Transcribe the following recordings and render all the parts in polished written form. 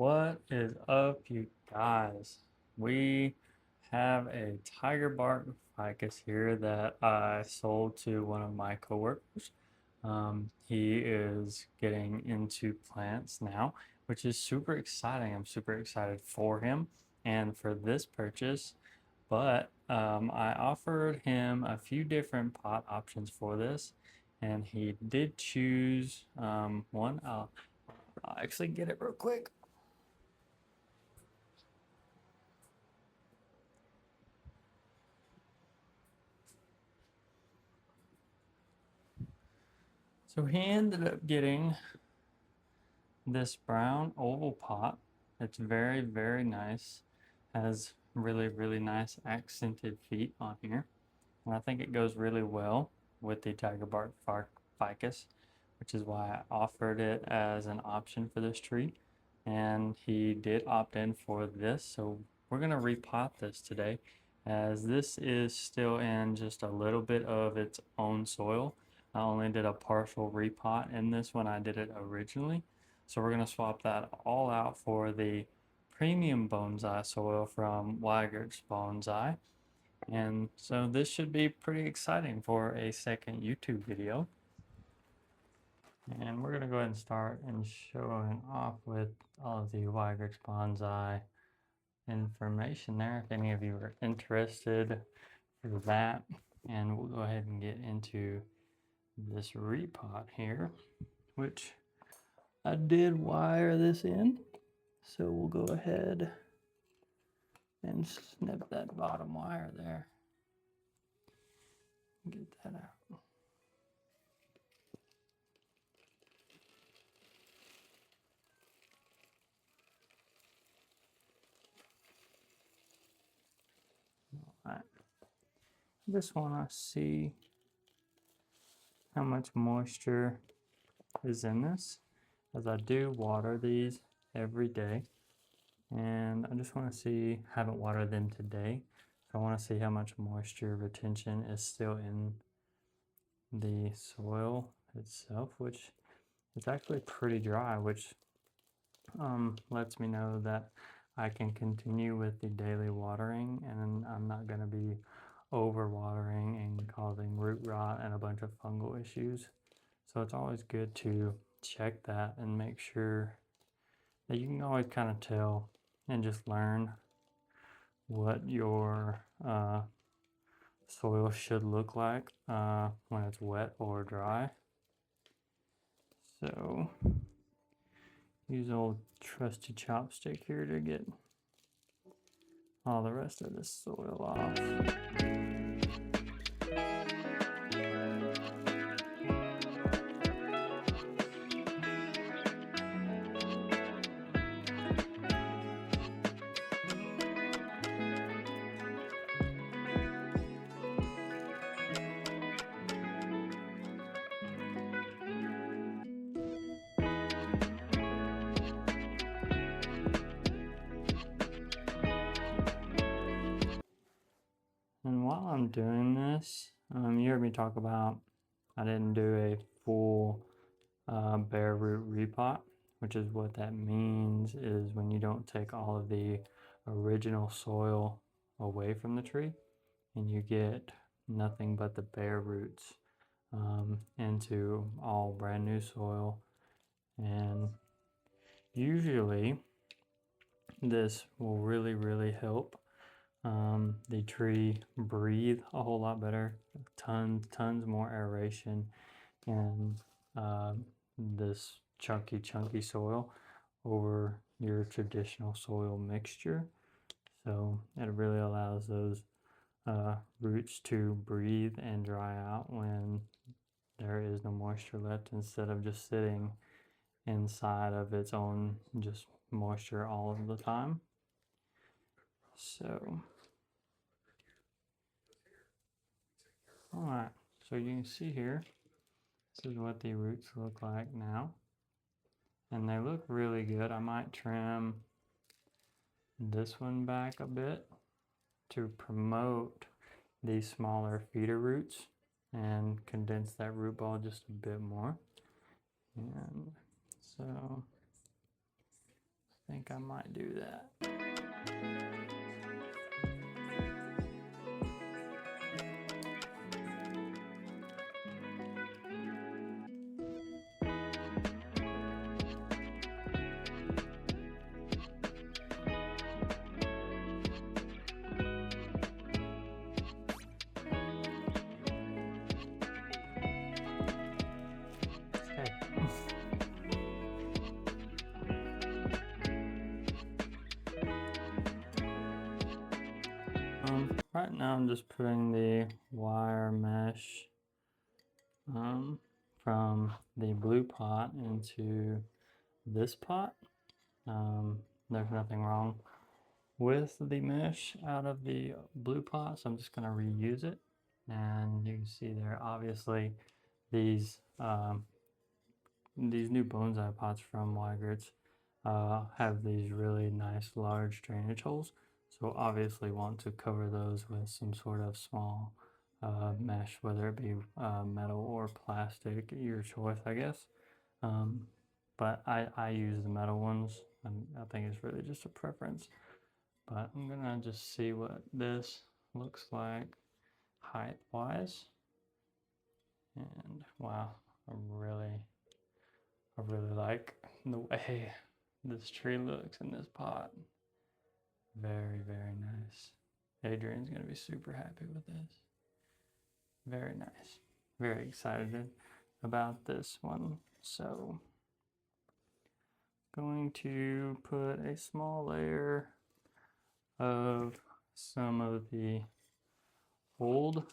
What is up, you guys? We have a tiger bark ficus here that I sold to one of my coworkers. He is getting into plants now, which is super exciting. I'm super excited for him and for this purchase. But I offered him a few different pot options for this, and he did choose one. I'll actually get it real quick. So he ended up getting this brown oval pot. It's very, very nice. Has really, really nice accented feet on here. And I think it goes really well with the tiger bark ficus, which is why I offered it as an option for this tree. And he did opt in for this. So we're going to repot this today, as this is still in just a little bit of its own soil. I only did a partial repot in this when I did it originally. So we're going to swap that all out for the premium bonsai soil from Weigert's Bonsai. And so this should be pretty exciting for a second YouTube video. And we're going to go ahead and start and showing off with all of the Weigert's Bonsai information there, if any of you are interested for that. And we'll go ahead and get into this repot here, which I did wire this in. So we'll go ahead and snip that bottom wire there. Get that out. All right. Just want to see how much moisture is in this, as I do water these every day. And I just want to see, haven't watered them today, so I want to see how much moisture retention is still in the soil itself, which is actually pretty dry, which lets me know that I can continue with the daily watering, and I'm not going to be over watering and causing root rot and a bunch of fungal issues. So it's always good to check that and make sure that you can always kind of tell and just learn what your soil should look like when it's wet or dry. So use old trusty chopstick here to get all the rest of this soil off. And while I'm doing this, you heard me talk about I didn't do a full bare root repot, which is what that means is when you don't take all of the original soil away from the tree and you get nothing but the bare roots into all brand new soil. And usually this will really, really help the tree breathe a whole lot better, tons more aeration in this chunky soil over your traditional soil mixture. So it really allows those roots to breathe and dry out when there is no moisture left, instead of just sitting inside of its own just moisture all of the time. So alright, so you can see here, this is what the roots look like now, and they look really good. I might trim this one back a bit to promote these smaller feeder roots and condense that root ball just a bit more. And so I think I might do that. Right now I'm just putting the wire mesh from the blue pot into this pot. There's nothing wrong with the mesh out of the blue pot, so I'm just going to reuse it. And you can see there, obviously, these new bonsai pots from Weigert's have these really nice large drainage holes. So obviously want to cover those with some sort of small mesh, whether it be metal or plastic, your choice, I guess. But I use the metal ones, and I think it's really just a preference. But I'm gonna just see what this looks like height-wise. And wow, I really like the way this tree looks in this pot. Very, very nice. Adrian's gonna be super happy with this. Very nice. Very excited about this one. So, going to put a small layer of some of the old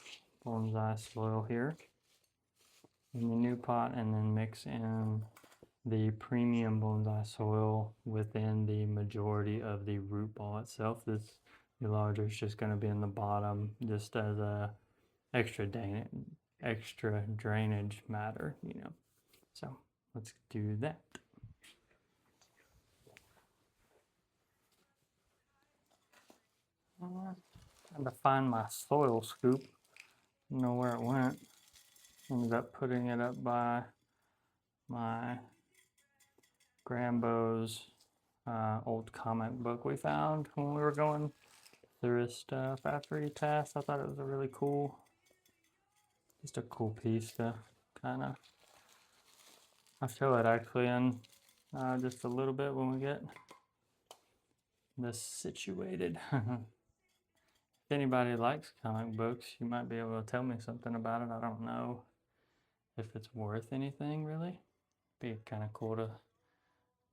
bonsai soil here in the new pot, and then mix in the premium bonsai soil within the majority of the root ball itself. The larger is just going to be in the bottom, just as a extra drainage matter, you know. So let's do that. Trying to find my soil scoop. Don't know where it went. Ended up putting it up by my Grambo's old comic book we found when we were going through his stuff after he passed. I thought it was a really cool, just a cool piece to kind of, I'll show it actually in just a little bit when we get this situated. If anybody likes comic books, you might be able to tell me something about it. I don't know if it's worth anything really. Be kind of cool to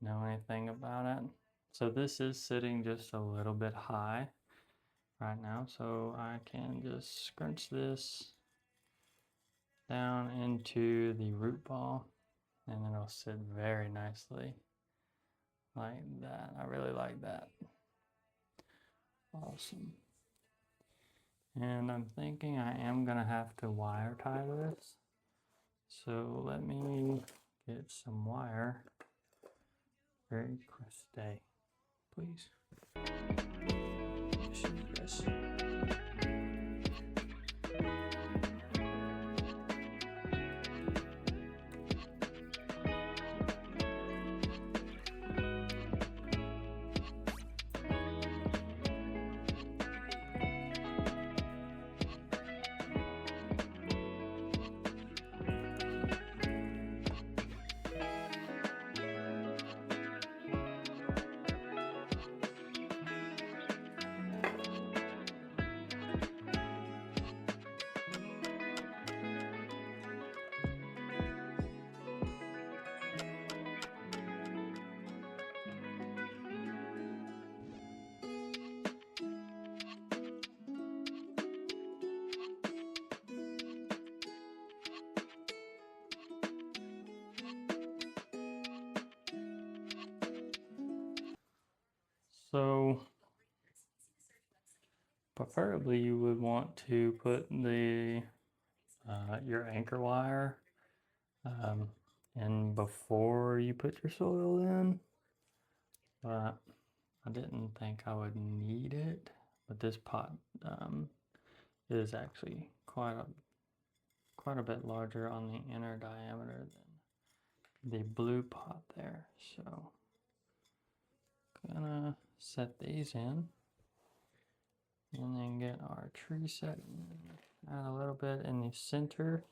know anything about it. So this is sitting just a little bit high right now, so I can just scrunch this down into the root ball, and it'll sit very nicely like that. I really like that. Awesome. And I'm thinking I am gonna have to wire tie this, so let me get some wire. Very quick. Stay, please. Yes. So preferably you would want to put the your anchor wire in before you put your soil in, but I didn't think I would need it. But this pot is actually quite a bit larger on the inner diameter than the blue pot there, so set these in. And then get our tree set in. Add a little bit in the center.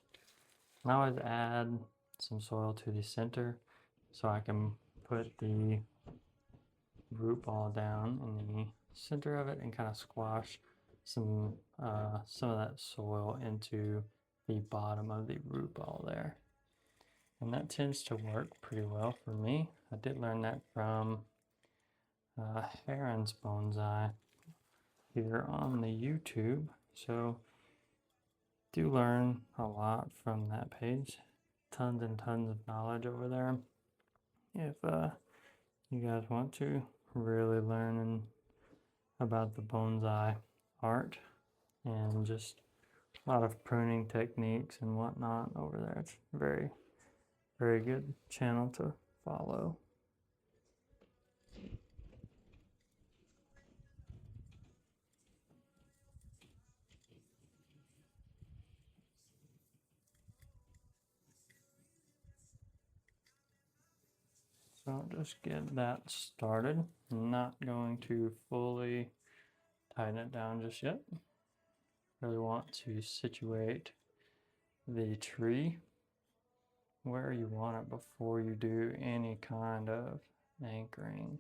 And I always add some soil to the center so I can put the root ball down in the center of it and kind of squash some of that soil into the bottom of the root ball there. And that tends to work pretty well for me. I did learn that from Heron's Bonsai here on the YouTube. So do learn a lot from that page. Tons and tons of knowledge over there. If you guys want to really learn about the bonsai art and just a lot of pruning techniques and whatnot over there. It's very, very good channel to follow. So just get that started. I'm not going to fully tighten it down just yet. Really want to situate the tree where you want it before you do any kind of anchoring.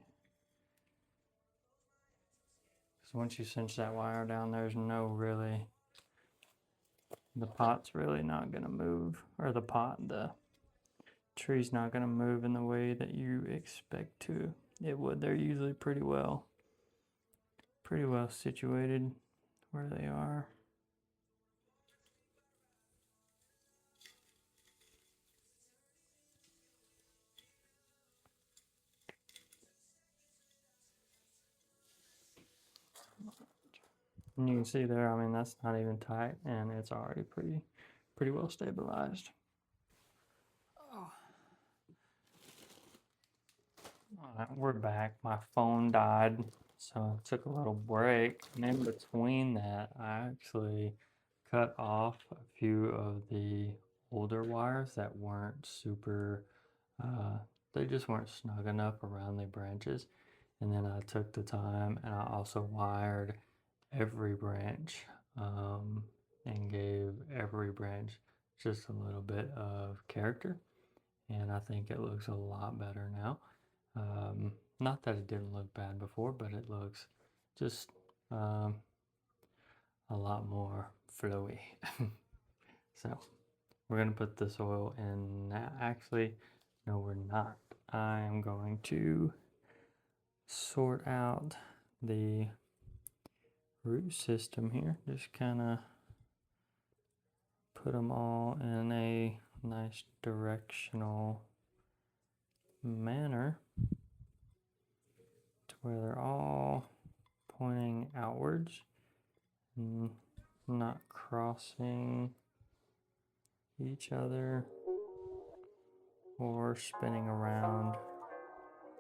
So once you cinch that wire down, there's no really, the pot's really not going to move, or the tree's not going to move in the way that you expect to. It would. They're usually pretty well situated where they are. And you can see there, I mean, that's not even tight, and it's already pretty well stabilized. Oh. Alright, we're back. My phone died, so I took a little break. And in between that, I actually cut off a few of the older wires that weren't super, they just weren't snug enough around the branches. And then I took the time and I also wired every branch and gave every branch just a little bit of character. And I think it looks a lot better now. Not that it didn't look bad before, but it looks just a lot more flowy. So we're going to put the soil in now. Actually, no, we're not. I am going to sort out the root system here. Just kind of put them all in a nice directional manner to where they're all pointing outwards and not crossing each other or spinning around.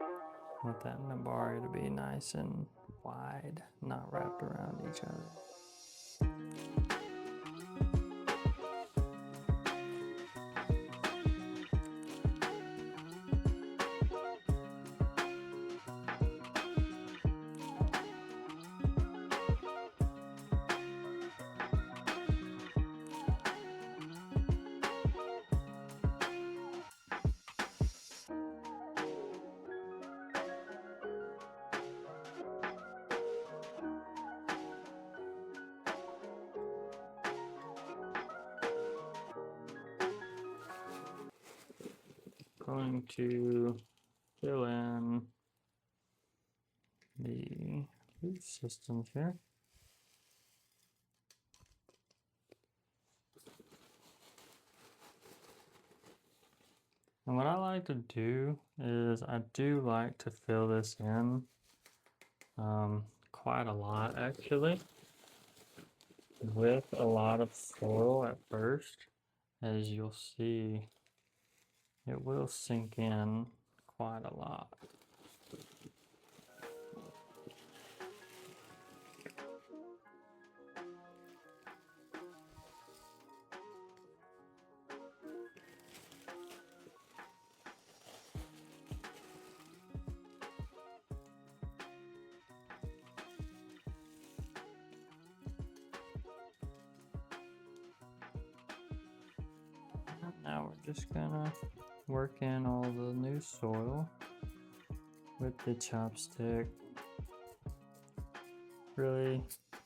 I want that nabari to be nice and wide, not wrapped around each other. Going to fill in the root systems here. And what I like to do is I do like to fill this in quite a lot, actually, with a lot of soil at first. As you'll see, it will sink in quite a lot. Now we're just gonna work in all the new soil with the chopstick. Really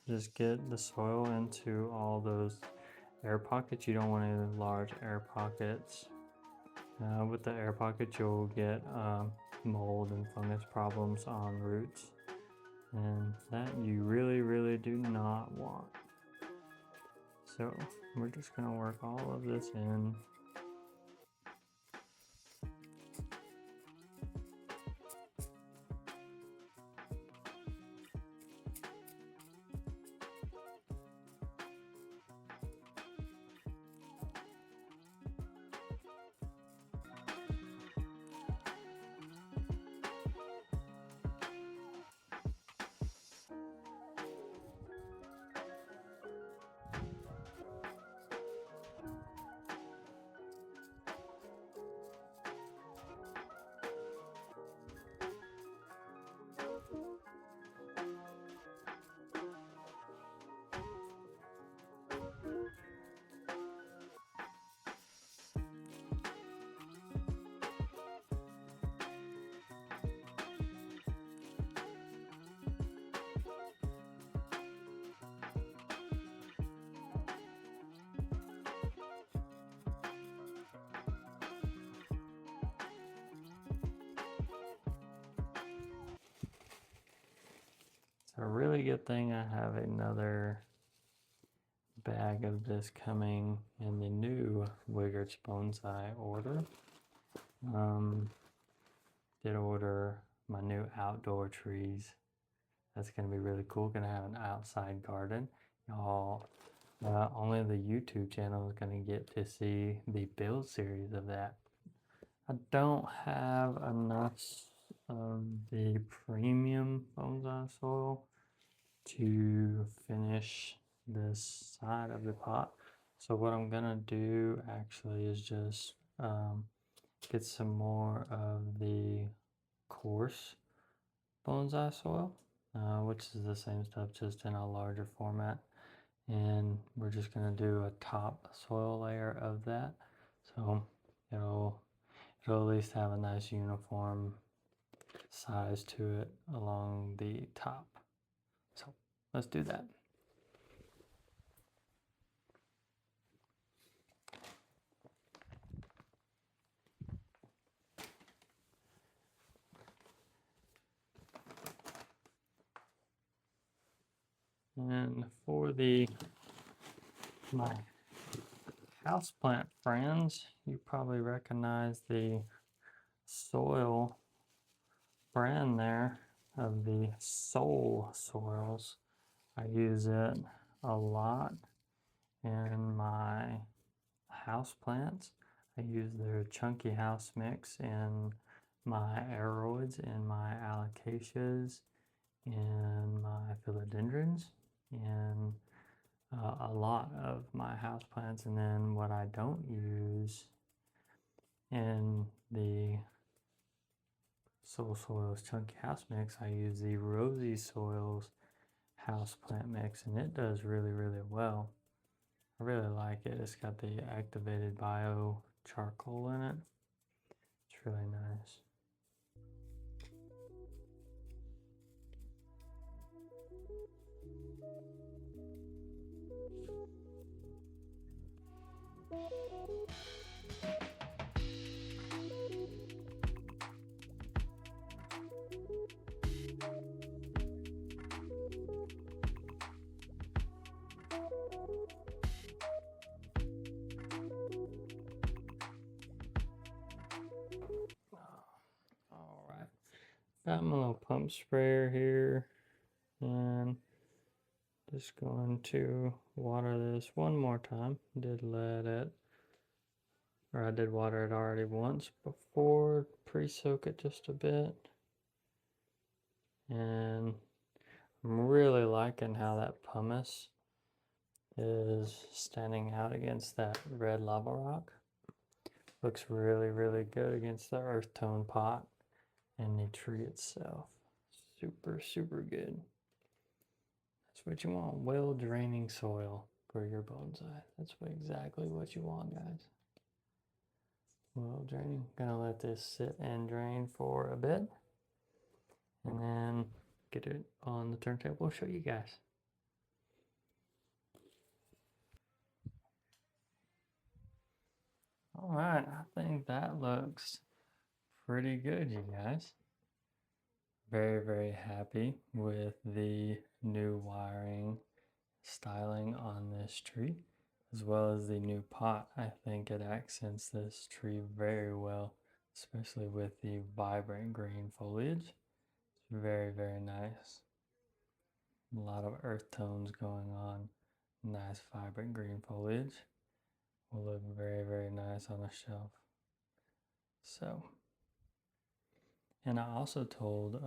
just get the soil into all those air pockets. You don't want any large air pockets. With the air pockets, you'll get mold and fungus problems on roots, and that you really do not want. So we're just gonna work all of this in. A really good thing I have another bag of this coming in the new Wiggert's Bonsai order. Did order my new outdoor trees. That's gonna be really cool. Gonna have an outside garden. Y'all, only the YouTube channel is gonna get to see the build series of that. I don't have enough of the premium bonsai soil to finish this side of the pot. So what I'm gonna do actually is just get some more of the coarse bonsai soil, which is the same stuff just in a larger format, and we're just gonna do a top soil layer of that, so it'll at least have a nice uniform size to it along the top. So let's do that. And for my houseplant friends, you probably recognize the soil brand there of the Soul soils. I use it a lot in my houseplants. I use their chunky house mix in my aeroids, in my alocasias, in my philodendrons, in a lot of my houseplants. And then what I don't use in the Soul Soils Chunky House Mix, I use the Rosy Soils Houseplant Mix, and it does really well. I really like it. It's got the activated bio charcoal in it. It's really nice. Got my little pump sprayer here, and just going to water this one more time. I did water it already once before, pre-soak it just a bit. And I'm really liking how that pumice is standing out against that red lava rock. Looks really good against the earth tone pot and the tree itself. Super good. That's what you want. Well draining soil for your bonsai. That's exactly what you want, guys. Well, draining. Gonna let this sit and drain for a bit, and then get it on the turntable. Show you guys. All right, I think that looks pretty good, you guys. Very, very happy with the new wiring styling on this tree, as well as the new pot. I think it accents this tree very well, especially with the vibrant green foliage. It's very, very nice. A lot of earth tones going on. Nice vibrant green foliage. Will look very, very nice on a shelf. So, and I also told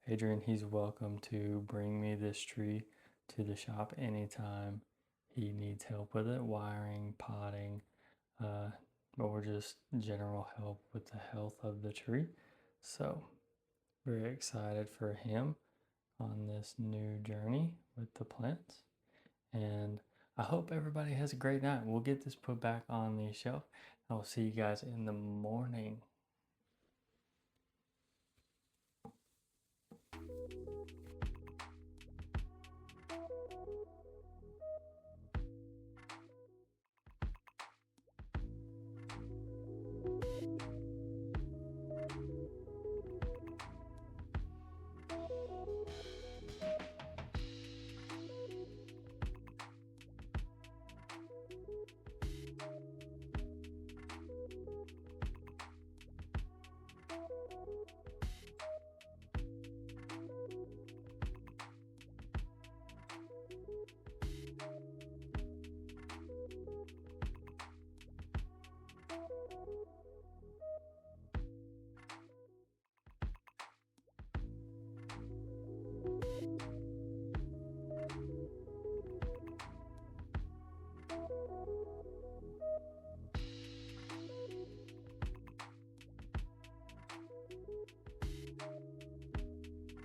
Adrian he's welcome to bring me this tree to the shop anytime he needs help with it, wiring, potting, or just general help with the health of the tree. So, very excited for him on this new journey with the plants. And I hope everybody has a great night. We'll get this put back on the shelf. I will see you guys in the morning.